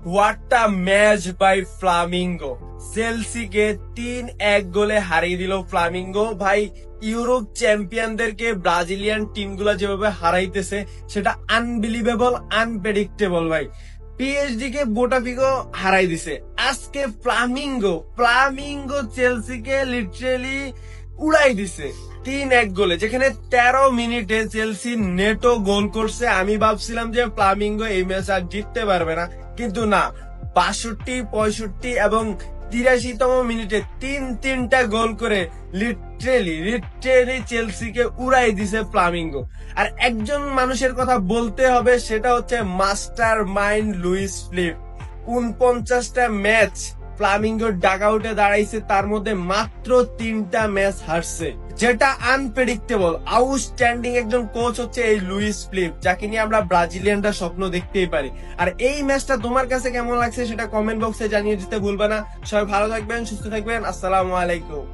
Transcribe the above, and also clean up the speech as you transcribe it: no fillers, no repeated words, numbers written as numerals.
What a match by Flamengo. চেলসিকে 3-1 গোলে হারিয়ে দিল ফ্লামিঙ্গো। ভাই, ইউরোপ চ্যাম্পিয়নদেরকে ব্রাজিলিয়ান টিমগুলো যেভাবে হারাইতেছে সেটা আনবিলিভেবল, আনপ্রেডিক্টেবল। ভাই, পিএসডি কে বোটাফিগো হারাই দিছে, আজকে ফ্লামিঙ্গো ফ্লামিঙ্গো চেলসিকে লিটারেলি উড়াই দিছে 3-1 গোলে, যেখানে 13 মিনিটে চেলসি নেটো গোল করছে। আমি ভাবছিলাম যে ফ্লামিঙ্গো এই ম্যাচ আর জিততে পারবে না, কিন্তু না, 62, 65 এবং 83তম মিনিটে তিনটা গোল করে লিটারেলি চেলসিকে উড়াই দিছে ফ্লামিঙ্গো। আর একজন মানুষের কথা বলতে হবে, সেটা হচ্ছে মাস্টার মাইন্ড লুইস ফিলিপ। 49টা ম্যাচ ফ্লামিঙ্গোর ডাকআউটে দাঁড়াইছে, তার মধ্যে মাত্র 3টা ম্যাচ হারছে, যেটা আনপ্রেডিক্টেবল। আউটস্ট্যান্ডিং একজন কোচ হচ্ছে এই লুইস ফিলিপ, যাকে নিয়ে আমরা ব্রাজিলিয়ানরা স্বপ্ন দেখতেই পারি। আর এই ম্যাচটা তোমার কাছে কেমন লাগছে সেটা কমেন্ট বক্সে জানিয়ে দিতে ভুলবে না। সবাই ভালো থাকবেন, সুস্থ থাকবেন। আসসালামু আলাইকুম।